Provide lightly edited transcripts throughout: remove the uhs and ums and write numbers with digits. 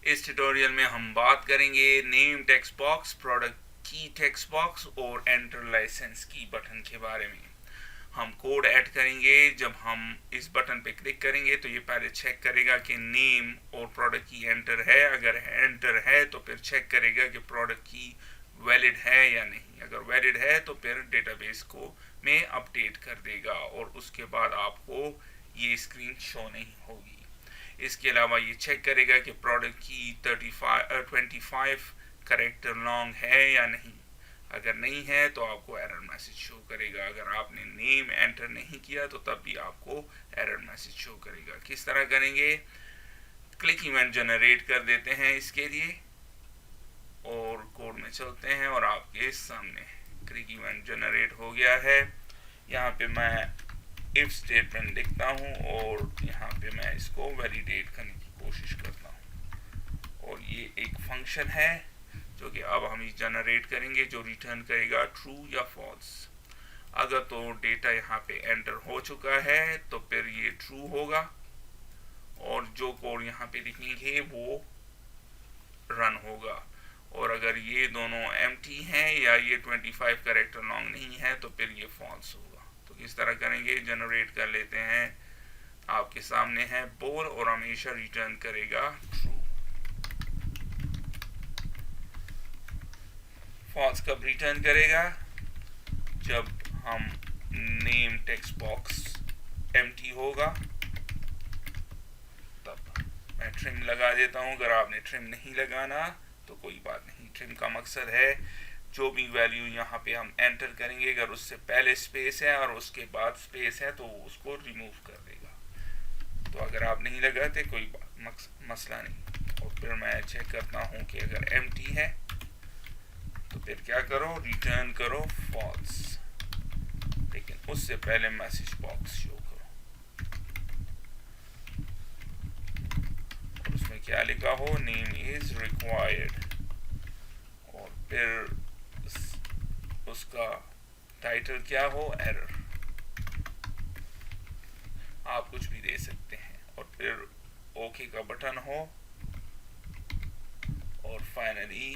इस ट्यूटोरियल में हम बात करेंगे नेम टेक्स्ट बॉक्स, प्रोडक्ट की टेक्स्ट बॉक्स और एंटर लाइसेंस की बटन के बारे में। हम कोड ऐड करेंगे। जब हम इस बटन पे क्लिक करेंगे तो ये पहले चेक करेगा कि नेम और प्रोडक्ट की एंटर है। अगर एंटर है तो फिर चेक करेगा कि प्रोडक्ट की वैलिड है या नहीं। अगर वैलिड है तो फिर डेटाबेस को में अपडेट कर देगा और उसके बाद आपको ये स्क्रीन शो नहीं होगी। इसके अलावा ये चेक करेगा कि प्रोडक्ट की 25 करेक्टर लॉन्ग है या नहीं। अगर नहीं है तो आपको एरर मैसेज शो करेगा। अगर आपने नेम एंटर नहीं किया तो तब भी आपको एरर मैसेज शो करेगा। किस तरह करेंगे? क्लिक इवेंट जनरेट कर देते हैं इसके लिए और कोड में चलते हैं और आपके सामने क्लिक इवेंट जनरेट हो गया है। यहाँ पे मैं इफ स्टेटमेंट लिखता हूँ और यहाँ पे मैं इसको वैलिडेट करने की कोशिश करता हूँ और ये एक फंक्शन है जो कि अब हम इस जनरेट करेंगे जो रिटर्न करेगा ट्रू या फॉल्स। अगर तो डेटा यहाँ पे एंटर हो चुका है तो फिर ये ट्रू होगा और जो कोड यहाँ पे लिखेंगे वो रन होगा। और अगर ये दोनों एम्प्टी हैं या ये 25 करेक्टर लॉन्ग नहीं है तो फिर ये फॉल्स होगा। तो किस तरह करेंगे? जनरेट कर लेते हैं। आपके सामने है बोल और हमेशा रिटर्न करेगा ट्रू। फॉल्स कब रिटर्न करेगा? जब हम नेम टेक्स्ट बॉक्स एम्प्टी होगा तब। मैं ट्रिम लगा देता हूँ। अगर आपने ट्रिम नहीं लगाना तो कोई बात नहीं। ट्रिम का मकसद है जो भी वैल्यू यहाँ पे हम एंटर करेंगे अगर उससे पहले स्पेस है और उसके बाद स्पेस है तो उसको रिमूव कर देगा। तो अगर आप नहीं लगाते कोई मसला नहीं। और फिर मैं चेक करता हूँ कि अगर एम्प्टी है तो फिर क्या करो? रिटर्न करो फॉल्स, लेकिन उससे पहले मैसेज बॉक्स शो करो और उसमें क्या लिखा हो? नेम इज रिक्वायर्ड और फिर उसका टाइटल क्या हो? एरर। आप कुछ भी दे सकते हैं और फिर ओके का बटन हो और फाइनली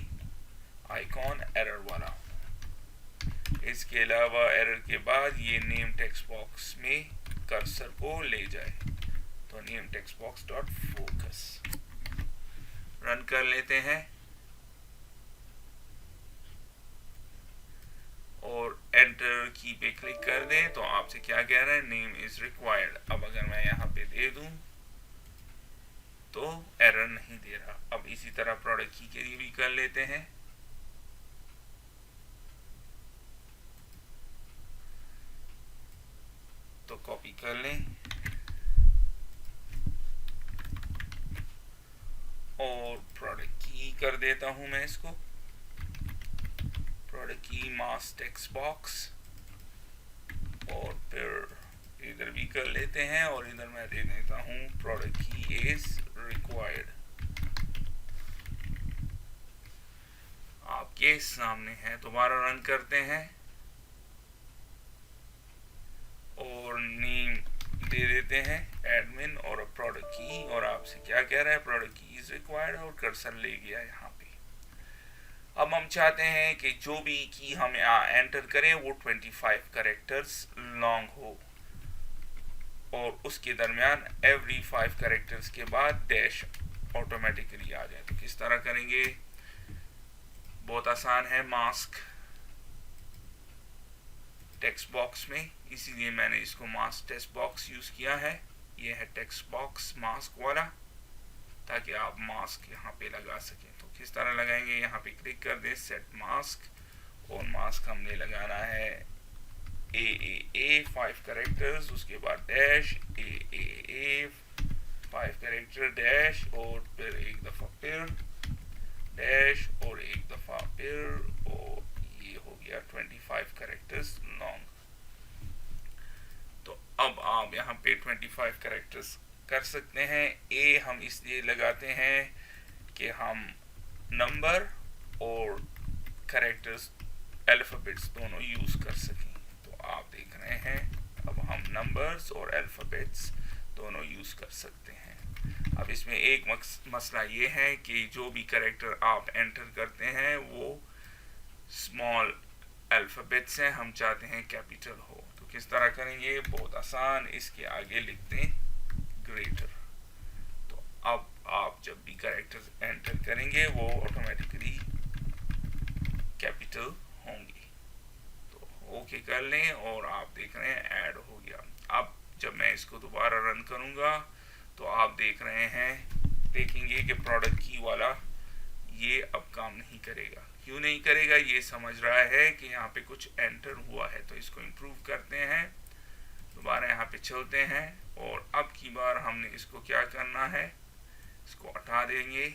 आइकॉन एरर वाला हो। इसके अलावा एरर के बाद ये नेम टेक्स्ट बॉक्स में कर्सर को ले जाए तो name text box dot focus run कर लेते हैं और एंटर की पे क्लिक कर दें तो आपसे क्या कह रहा है? Name is required. अब अगर मैं यहाँ पे दे दूं तो एरर नहीं दे रहा। अब इसी तरह प्रोडक्ट की के लिए भी कर लेते हैं। तो कॉपी कर लें और प्रोडक्ट की कर देता हूं मैं इसको। प्रोडक्ट की मास टेक्स्ट बॉक्स और फिर इधर भी कर लेते हैं और इधर मैं दे देता हूं प्रोडक्ट की इज रिक्वायर्ड। आपके सामने है। दोबारा रन करते हैं और नेम दे देते हैं एडमिन और प्रोडक्ट की और आपसे क्या कह रहा है? प्रोडक्ट की इज रिक्वायर्ड और कर्सर ले गया यहाँ पे। अब हम चाहते हैं कि जो भी की हम एंटर करें वो 25 करेक्टर्स लॉन्ग हो और उसके दरमियान एवरी 5 करेक्टर्स के बाद डैश ऑटोमेटिकली आ जाए। तो किस तरह करेंगे? बहुत आसान है। मास्क टेक्स्ट बॉक्स में, इसीलिए मैंने इसको मास्क टेक्स्ट बॉक्स यूज किया है। ये है टेक्स्ट बॉक्स मास्क वाला ताकि आप मास्क यहाँ पे लगा सकें। तो किस तरह लगाएंगे? यहाँ पे क्लिक कर दें सेट मास्क और मास्क हमने लगाना है ए 5 करेक्टर्स, उसके बाद डैश ए 5 करेक्टर डैश और फिर एक दफा फिर डैश और एक दफा फिर और ये हो गया 25 करेक्टर्स लॉन्ग। तो अब आप यहाँ पे 25 करेक्टर्स कर सकते हैं। ए हम इसलिए लगाते हैं कि हम नंबर और करेक्टर्स अल्फ़ाबेट्स दोनों यूज कर सकें। तो आप देख रहे हैं अब हम नंबर्स और अल्फ़ाबेट्स दोनों यूज कर सकते हैं। अब इसमें एक मसला ये है कि जो भी कैरेक्टर आप एंटर करते हैं वो स्मॉल अल्फ़ाबेट से हम चाहते हैं कैपिटल हो, तो किस तरह करेंगे? बहुत आसान, इसके आगे लिखते हैं ग्रेटर। तो अब आप जब भी कैरेक्टर्स एंटर करेंगे वो ऑटोमेटिकली कैपिटल होंगे। तो ओके कर लें और आप देख रहे हैं ऐड हो गया। अब जब मैं इसको दोबारा रन करूंगा तो आप देख रहे हैं, देखेंगे कि प्रोडक्ट की वाला ये अब काम नहीं करेगा। क्यों नहीं करेगा? ये समझ रहा है कि यहाँ पे कुछ एंटर हुआ है, तो इसको इम्प्रूव करते हैं, दोबारा यहाँ पे चलते हैं और अब की बार हमने इसको क्या करना है, इसको हटा देंगे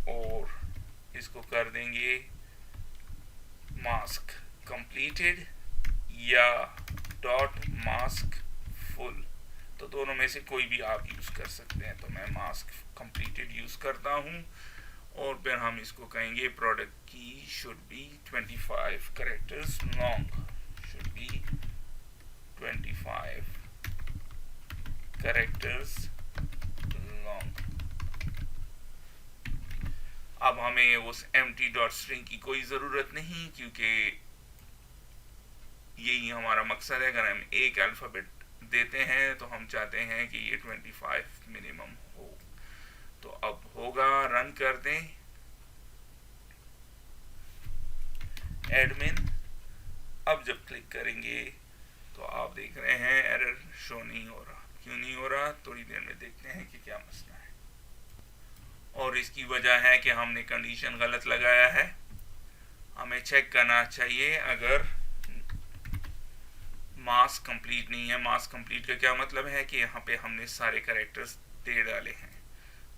और इसको कर देंगे मास्क कंप्लीटेड या डॉट मास्क फुल, तो दोनों में से कोई भी आप यूज कर सकते हैं। तो मैं मास्क कंप्लीटेड यूज करता हूँ और फिर हम इसको कहेंगे प्रोडक्ट की should be 25 characters long, should be 25 characters long. अब हमें उस empty डॉट स्ट्रिंग की कोई ज़रूरत नहीं, क्योंकि यही हमारा मकसद है। अगर हम एक अल्फ़ाबेट देते हैं तो हम चाहते हैं कि ये 25 मिनिमम हो। तो अब होगा, रन कर दें एडमिन। अब जब क्लिक करेंगे तो आप देख रहे हैं एरर शो नहीं हो रहा। क्यों नहीं हो रहा? थोड़ी देर में देखते हैं कि क्या मसला है। और इसकी वजह है कि हमने कंडीशन गलत लगाया है। हमें चेक करना चाहिए अगर मास्क कंप्लीट नहीं है। मास्क कंप्लीट का क्या मतलब है कि यहाँ पे हमने सारे कैरेक्टर्स दे डाले हैं,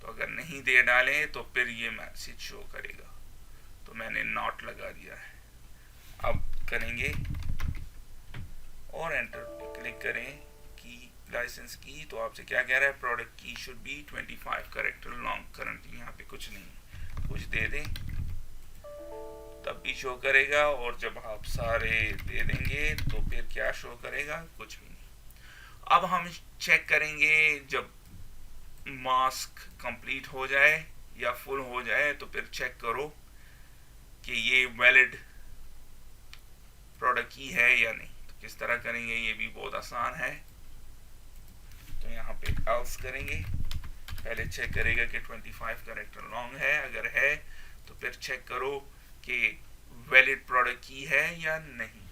तो अगर नहीं दे डाले तो फिर ये मैसेज शो करेगा। तो मैंने नॉट लगा दिया है। अब करेंगे और एंटर क्लिक करें की लाइसेंस की, तो आपसे क्या कह रहा है? प्रोडक्ट की should be 25 character long. Currently यहाँ पे कुछ नहीं, कुछ दे दें तब भी शो करेगा, और जब आप सारे दे देंगे तो फिर क्या शो करेगा? कुछ भी नहीं। अब हम चेक करेंगे जब मास्क कंप्लीट हो जाए या फुल हो जाए तो फिर चेक करो कि ये वैलिड प्रोडक्ट की है या नहीं। तो किस तरह करेंगे? ये भी बहुत आसान है। तो यहाँ पे एल्स करेंगे, पहले चेक करेगा कि 25 कैरेक्टर लॉन्ग है, अगर है तो फिर चेक करो कि वैलिड प्रोडक्ट की है या नहीं।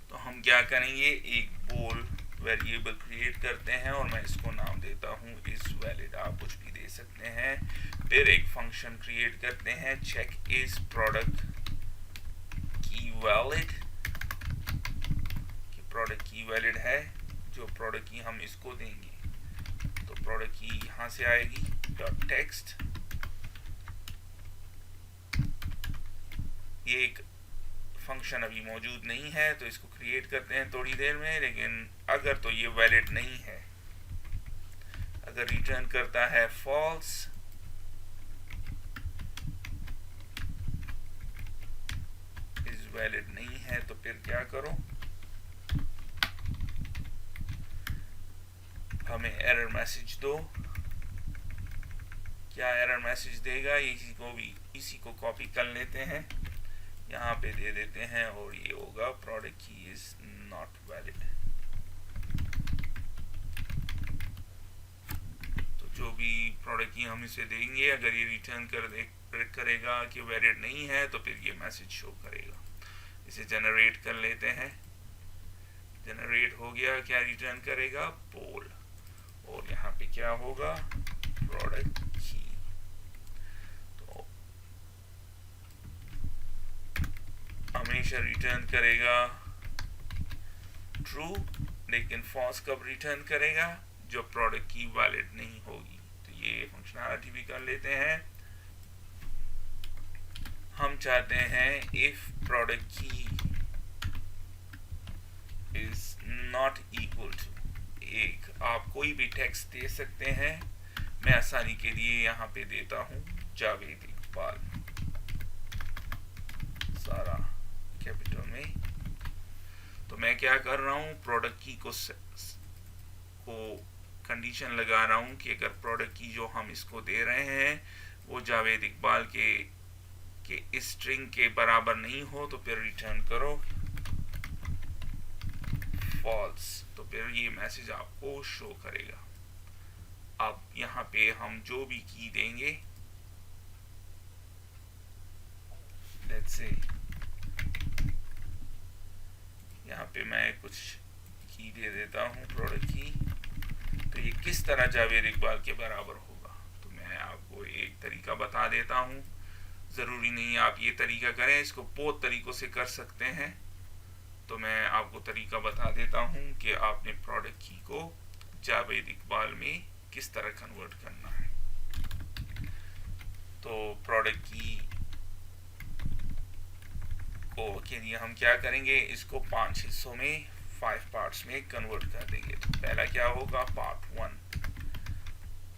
तो हम क्या करेंगे, एक बोल वेरिएबल क्रिएट करते हैं और मैं इसको नाम देता हूँ इज वैलिड। आप कुछ भी दे सकते हैं। फिर एक फंक्शन क्रिएट करते हैं, चेक इज प्रोडक्ट की वैलिड, कि प्रोडक्ट की वैलिड है, जो प्रोडक्ट की हम इसको देंगे। तो प्रोडक्ट की यहाँ से आएगी डॉट टेक्स्ट। ये एक फंक्शन अभी मौजूद नहीं है तो इसको क्रिएट करते हैं थोड़ी देर में, लेकिन अगर तो ये वैलिड नहीं है, अगर रिटर्न करता है फॉल्स, इज वैलिड नहीं है, तो फिर क्या करो, हमें एरर मैसेज दो। क्या एरर मैसेज देगा? इसी को कॉपी कर लेते हैं, यहाँ पे दे देते हैं और ये होगा product key is not valid. तो जो भी प्रोडक्ट की हम इसे देंगे, अगर ये रिटर्न करेगा कि वैलिड नहीं है तो फिर ये मैसेज शो करेगा। इसे जनरेट कर लेते हैं। जनरेट हो गया, क्या रिटर्न करेगा? पोल। और यहाँ पे क्या होगा? प्रोडक्ट की। तो हमेशा रिटर्न करेगा ट्रू, लेकिन फॉल्स कब रिटर्न करेगा? जो प्रोडक्ट की वैलिड नहीं होगी। तो ये फंक्शनैलिटी भी कर लेते हैं। हम चाहते हैं if product key is not equal to एक, आप कोई भी टेक्स्ट दे सकते हैं। मैं आसानी के लिए यहाँ पे देता हूँ जावेद इकबाल, सारा कैपिटल में। तो मैं क्या कर रहा हूँ, प्रोडक्ट की को कंडीशन लगा रहा हूँ कि अगर प्रोडक्ट की जो हम इसको दे रहे हैं वो जावेद इकबाल के स्ट्रिंग के बराबर नहीं हो तो फिर रिटर्न करो फॉल्स, तो फिर ये मैसेज आपको शो करेगा। अब यहाँ पे हम जो भी की देंगे, लेट्स से यहाँ पे मैं कुछ की दे देता हूँ प्रोडक्ट की, तो ये किस तरह जावेद इकबाल के बराबर होगा। तो मैं आपको एक तरीका बता देता हूँ, ज़रूरी नहीं आप ये तरीका करें, इसको बहुत तरीक़ों से कर सकते हैं। तो मैं आपको तरीका बता देता हूँ कि आपने प्रोडक्ट की को जावेद इकबाल में किस तरह कन्वर्ट करना है। तो प्रोडक्ट की को के लिए हम क्या करेंगे, इसको 5 हिस्सों में 5 पार्ट्स में कन्वर्ट कर देंगे। तो पहला क्या होगा, पार्ट 1,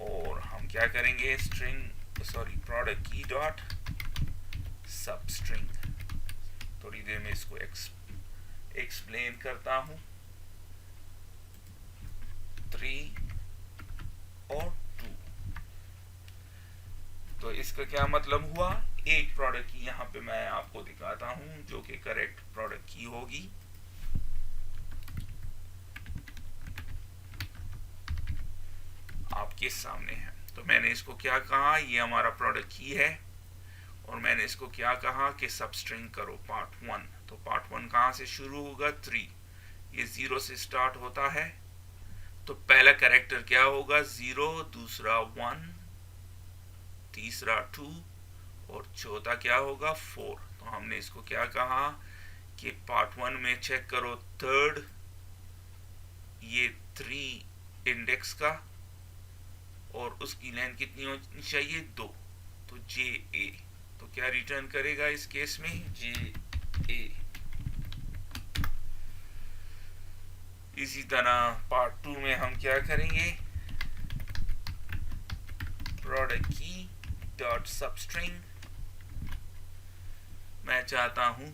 और हम क्या करेंगे, प्रोडक्ट की डॉट सब स्ट्रिंग। थोड़ी देर में इसको एक्सप्लेन करता हूँ। 3 और 2, तो इसका क्या मतलब हुआ, एक प्रोडक्ट की यहाँ पे मैं आपको दिखाता हूँ जो कि करेक्ट प्रोडक्ट की होगी। आपके सामने है। तो मैंने इसको क्या कहा, ये हमारा प्रोडक्ट की है, और मैंने इसको क्या कहा कि सब स्ट्रिंग करो पार्ट 1। तो पार्ट 1 कहाँ से शुरू होगा, 3, ये 0 से स्टार्ट होता है। तो पहला कैरेक्टर क्या होगा, 0, दूसरा 1, तीसरा 2 और चौथा क्या होगा, 4। तो हमने इसको क्या कहा कि पार्ट 1 में चेक करो थर्ड, ये 3 इंडेक्स का, और उसकी लेंथ कितनी होनी चाहिए, 2। तो JA, तो क्या रिटर्न करेगा इस केस में, JA। इसी तरह पार्ट 2 में हम क्या करेंगे, प्रोडक्ट की डॉट सब स्ट्रिंग, मैं चाहता हूं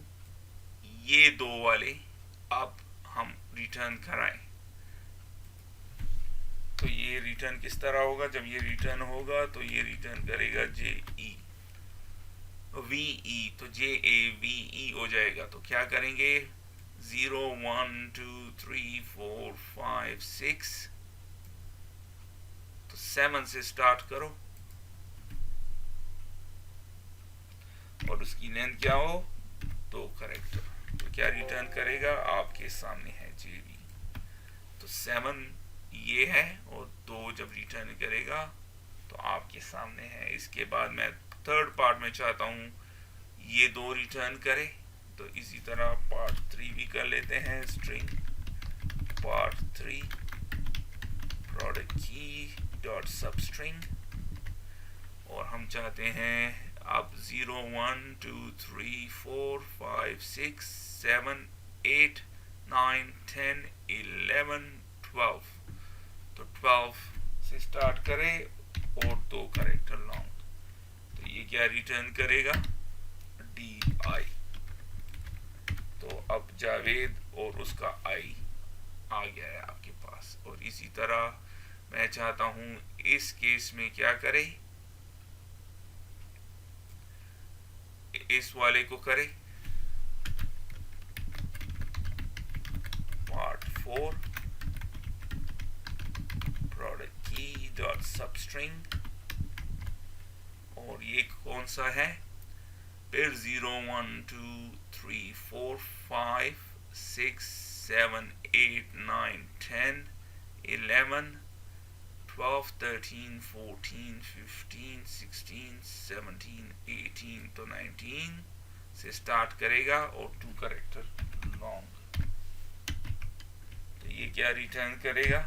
ये 2 वाले अब हम रिटर्न कराएं। तो ये रिटर्न किस तरह होगा, जब ये रिटर्न होगा तो ये रिटर्न करेगा JE VE, तो JA VE हो जाएगा। तो क्या करेंगे, 0 1 2 3 4 5 6, तो 7 से स्टार्ट करो, और उसकी लेंथ क्या हो, 2 कैरेक्टर। तो क्या रिटर्न करेगा, आपके सामने है JB। तो 7 ये है, और 2 जब रिटर्न करेगा तो आपके सामने है। इसके बाद मैं थर्ड पार्ट में चाहता हूँ ये 2 रिटर्न करे, तो इसी तरह पार्ट 3 भी कर लेते हैं, स्ट्रिंग पार्ट 3 प्रोडक्ट की डॉट सब स्ट्रिंग, और हम चाहते हैं अब 0 1 2 3 4 5 6 7 8 9 10 11 12, तो 12 से स्टार्ट करें और 2 कैरेक्टर लॉन्ग। तो ये क्या रिटर्न करेगा, DI। तो अब जावेद और उसका I आ गया है आपके पास। और इसी तरह मैं चाहता हूं इस केस में क्या करे, इस वाले को करे पार्ट 4 प्रोडक्ट की डॉट सब स्ट्रिंग, और ये कौन सा है, फिर 0 1 2 3 4 5 6 7 8 9 10 11 12 13 14 15 16 17 18, तो 19 से स्टार्ट करेगा और 2 कैरेक्टर लॉन्ग। तो ये क्या रिटर्न करेगा,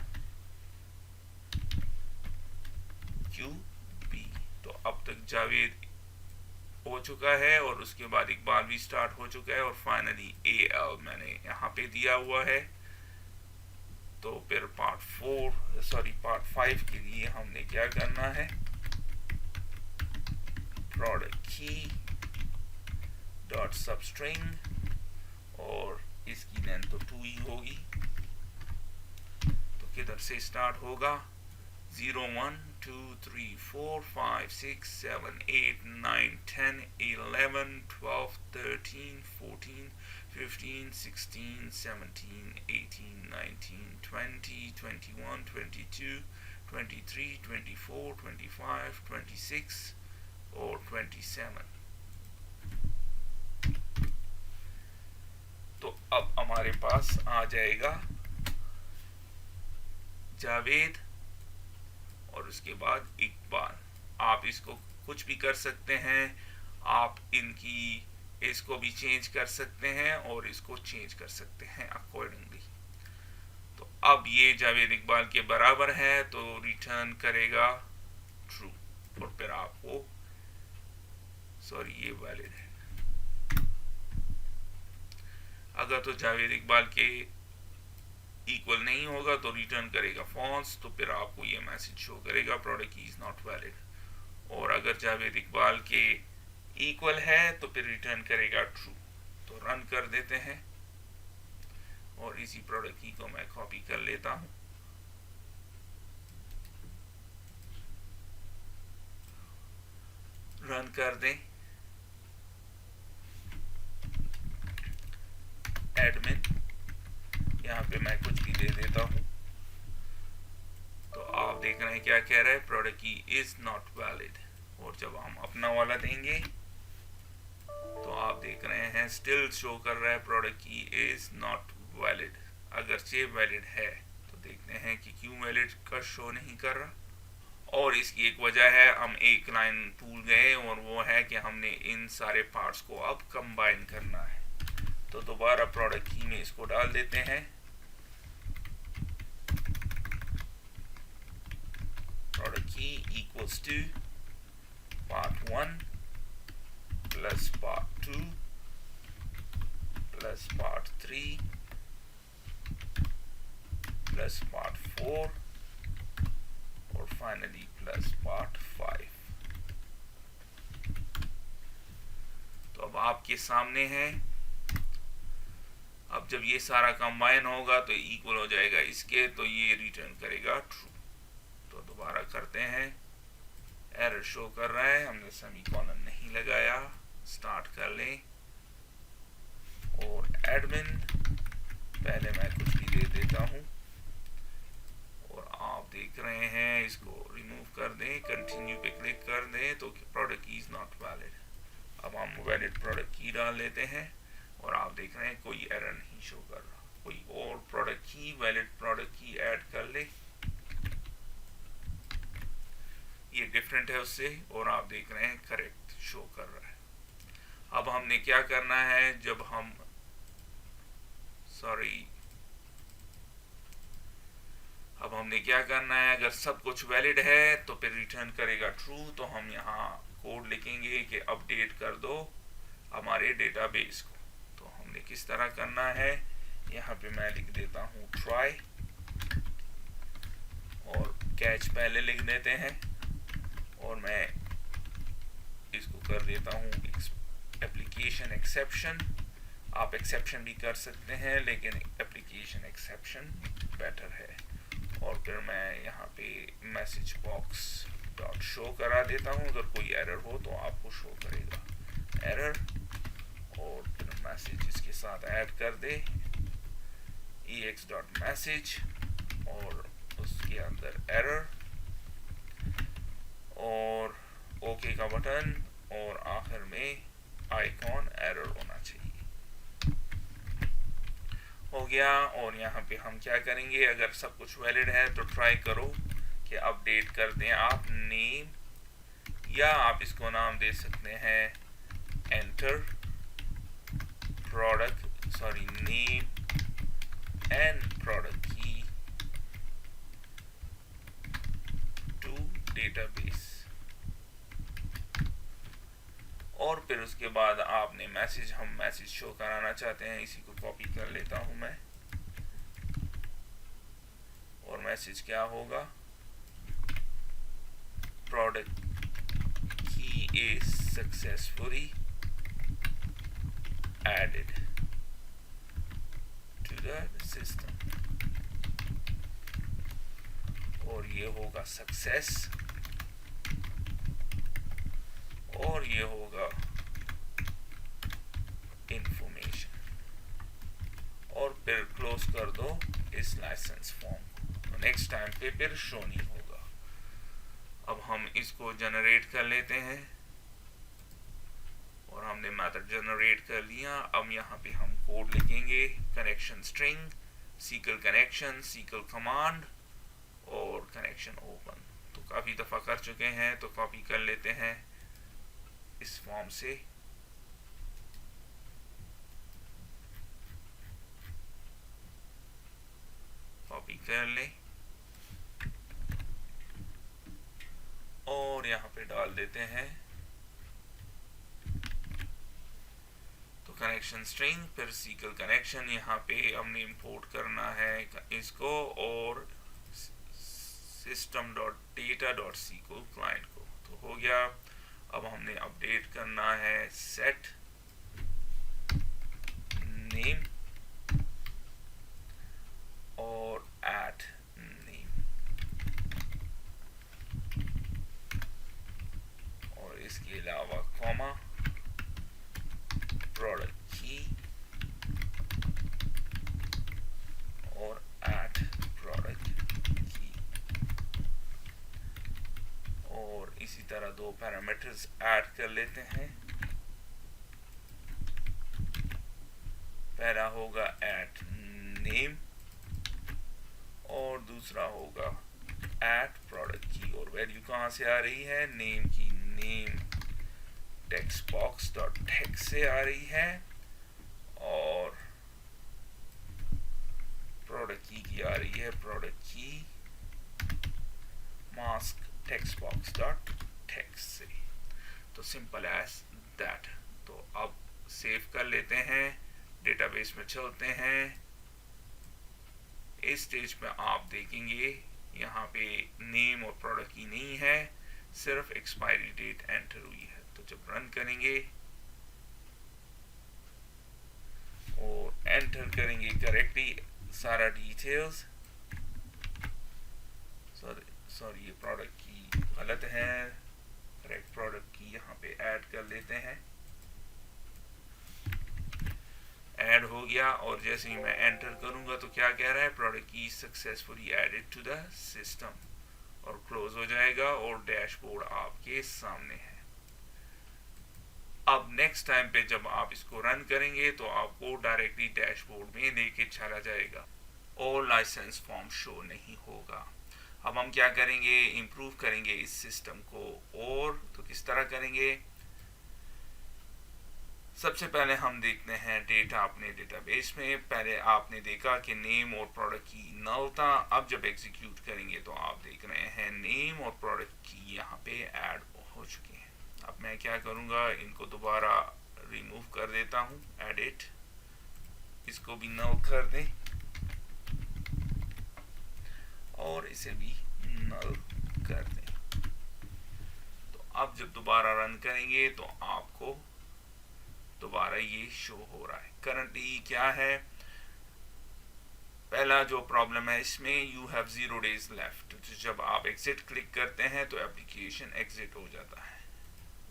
QB। तो अब तक जावेद हो चुका है, और उसके बाद इकबाल भी स्टार्ट हो चुका है, और फाइनली AL मैंने यहाँ पे दिया हुआ है। तो फिर पार्ट 5 के लिए हमने क्या करना है, प्रोडक्ट की डॉट सब स्ट्रिंग, और इसकी लेंथ तो 2 ही होगी। तो किधर से स्टार्ट होगा, 0 1 2 3 4 5 6 7 8 9 10 11 12 13 14 15 16 17 18 19 20 21 22 23 24 25 26 और 27। तो अब हमारे पास आ जाएगा जावेद और उसके बाद इकबाल। आप इसको कुछ भी कर सकते हैं, आप इसको भी चेंज कर सकते हैं और इसको चेंज कर सकते हैं अकॉर्डिंगली। तो अब ये जावेद इकबाल के बराबर है तो रिटर्न करेगा ट्रू, और फिर आपको ये वैलिड है। अगर तो जावेद इकबाल के इक्वल नहीं होगा तो रिटर्न करेगा फॉल्स, तो फिर आपको ये मैसेज शो करेगा product key is not valid. और अगर जावेद इकबाल के इक्वल है तो फिर रिटर्न करेगा ट्रू। तो रन कर देते हैं और इसी प्रोडक्ट की को मैं कॉपी कर लेता हूं। रन कर दें। एडमिन, यहाँ पे मैं कुछ भी दे देता हूँ। तो आप देख रहे हैं क्या कह रहा है, product key is not valid. और जब हम अपना वाला देंगे तो आप देख रहे हैं स्टिल शो कर रहा है product key is not valid. अगरचे वैलिड है तो देखते हैं कि क्यों वैलिड का शो नहीं कर रहा। और इसकी एक वजह है, हम एक लाइन भूल गए और वो है कि हमने इन सारे पार्ट्स को अब कंबाइन करना है। तो दोबारा प्रोडक्ट की में इसको डाल देते हैं। Product key equals to part 1 plus part 2 plus part 3 plus part 4 और फाइनली प्लस पार्ट 5। तो अब आपके सामने है। अब जब ये सारा कंबाइन होगा तो इक्वल हो जाएगा इसके, तो ये रिटर्न करेगा ट्रू। तो दोबारा करते हैं। एरर शो कर रहा है, हमने सेमीकोलन नहीं लगाया। स्टार्ट कर लें और एडमिन, पहले मैं कुछ भी दे देता हूं और आप देख रहे हैं इसको रिमूव कर दें। कंटिन्यू पे क्लिक कर दें तो product key is not valid. अब हम वैलिड प्रोडक्ट की डाल लेते हैं और आप देख रहे हैं कोई एरर नहीं शो कर रहा। कोई और प्रोडक्ट की, वैलिड प्रोडक्ट की ऐड कर ले, ये डिफरेंट है उससे, और आप देख रहे हैं करेक्ट शो कर रहा है। अब हमने क्या करना है, जब हम अब हमने क्या करना है, अगर सब कुछ वैलिड है तो फिर रिटर्न करेगा ट्रू। तो हम यहाँ कोड लिखेंगे कि अपडेट कर दो हमारे डेटाबेस को। तो हमने किस तरह करना है, यहाँ पे मैं लिख देता हूँ ट्राई और कैच पहले लिख देते हैं और मैं इसको कर देता हूँ एप्लीकेशन एक्सेप्शन। आप एक्सेप्शन भी कर सकते हैं लेकिन एप्लीकेशन एक्सेप्शन बेटर है। और फिर मैं यहाँ पे मैसेज बॉक्स डॉट शो करा देता हूँ। अगर कोई एरर हो तो आपको शो करेगा एरर, और फिर मैसेज इसके साथ ऐड कर दे ex डॉट मैसेज और उसके अंदर एरर और ओके का बटन और आखिर में आइकॉन एरर होना चाहिए। हो गया। और यहाँ पे हम क्या करेंगे, अगर सब कुछ वैलिड है तो ट्राई करो कि अपडेट कर दें आप नेम, या आप इसको नाम दे सकते हैं enter product name and product की टू डेटाबेस। और फिर उसके बाद आपने हम मैसेज शो कराना चाहते हैं, इसी को कॉपी कर लेता हूं मैं। और मैसेज क्या होगा, product key is successfully added to the system. और ये होगा सक्सेस और ये होगा इंफॉर्मेशन और फिर क्लोज कर दो इस लाइसेंस फॉर्म। तो नेक्स्ट टाइम पे फिर शो नहीं होगा। अब हम इसको जनरेट कर लेते हैं और हमने मेथड जनरेट कर लिया। अब यहाँ पे हम कोड लिखेंगे, connection string, sickle connection, sickle command और कनेक्शन ओपन। तो काफ़ी दफ़ा कर चुके हैं तो कॉपी कर लेते हैं इस फॉर्म से। कॉपी कर लें और यहाँ पे डाल देते हैं तो कनेक्शन स्ट्रिंग, फिर सीकल कनेक्शन। यहाँ पे हमने इंपोर्ट करना है इसको और system.data.sql क्लाइंट को। तो हो गया। अब हमने अपडेट करना है सेट नेम और एट नेम और इसके अलावा कॉमा, प्रोडक्ट की और एट प्रोडक्ट की और इसी तरह दो पैरामीटर्स ऐड कर लेते हैं। पहला होगा एट नेम और दूसरा होगा एट प्रोडक्ट की। और वैल्यू कहाँ से आ रही है? नेम की name text box dot text से आ रही है और प्रोडक्ट की आ रही है प्रोडक्ट की mask text box dot text से। तो सिंपल एज दैट। तो अब सेव कर लेते हैं, डेटाबेस में चलते हैं। इस स्टेज पे आप देखेंगे यहाँ पे नेम और प्रोडक्ट की नहीं है, सिर्फ एक्सपायरी डेट एंटर हुई है। तो जब रन करेंगे और एंटर करेंगे करेक्टली सारा डिटेल्स, सॉरी ये प्रोडक्ट की गलत है, करेक्ट प्रोडक्ट की यहाँ पे ऐड कर लेते हैं। ऐड हो गया और जैसे ही मैं एंटर करूंगा तो क्या कह रहा है? Product key successfully added to the system और क्लोज हो जाएगा और डैशबोर्ड आपके सामने है। अब नेक्स्ट टाइम पे जब आप इसको रन करेंगे तो आपको डायरेक्टली डैशबोर्ड में लेके चला जाएगा और लाइसेंस फॉर्म शो नहीं होगा। अब हम क्या करेंगे? इम्प्रूव करेंगे इस सिस्टम को। और तो किस तरह करेंगे? सबसे पहले हम देखते हैं डेटा अपने डेटाबेस में। पहले आपने देखा कि नेम और प्रोडक्ट की नल था। अब जब एग्जीक्यूट करेंगे तो आप देख रहे हैं नेम और प्रोडक्ट की यहाँ पे ऐड हो चुके हैं। अब मैं क्या करूँगा? इनको दोबारा रिमूव कर देता हूँ, एडिट, इसको भी नल कर दें और इसे भी नल कर दें। तो अब जब दोबारा रन करेंगे तो आपको दोबारा ये शो हो रहा है। करंटली क्या है? पहला जो प्रॉब्लम है इसमें, यू हैव 0 days लेफ्ट। तो जब आप एग्जिट क्लिक करते हैं तो एप्लीकेशन एग्जिट हो जाता है,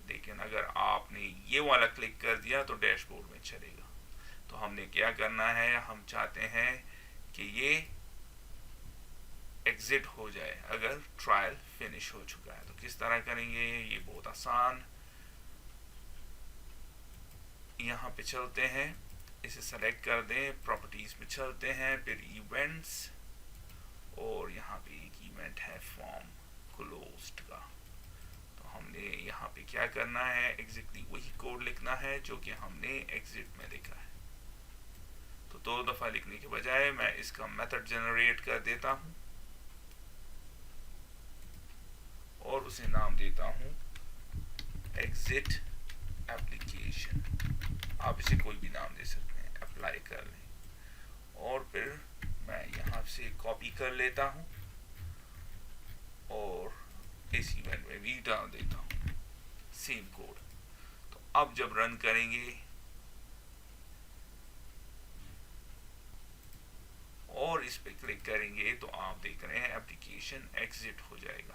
लेकिन अगर आपने ये वाला क्लिक कर दिया तो डैशबोर्ड में चलेगा। तो हमने क्या करना है? हम चाहते हैं कि ये एग्जिट हो जाए अगर ट्रायल फिनिश हो चुका है। तो किस तरह करेंगे? ये बहुत आसान। यहाँ पे चलते हैं, इसे सेलेक्ट कर दें, प्रॉपर्टीज में चलते हैं, फिर इवेंट्स और यहाँ पे एक इवेंट है फॉर्म क्लोज्ड का। तो हमने यहाँ पे क्या करना है? एग्जैक्टली वही कोड लिखना है जो कि हमने एग्जिट में लिखा है। तो 2 दफा लिखने के बजाय मैं इसका मेथड जनरेट कर देता हूँ और उसे नाम देता हूँ एग्जिट एप्लीकेशन। आप इसे कोई भी नाम दे सकते हैं, अप्लाई कर लें और फिर मैं यहाँ से कॉपी कर लेता हूँ और इस इवेंट में भी डाल देता हूँ सेम कोड। तो अब जब रन करेंगे और इस पे क्लिक करेंगे तो आप देख रहे हैं एप्लीकेशन एग्जिट हो जाएगा।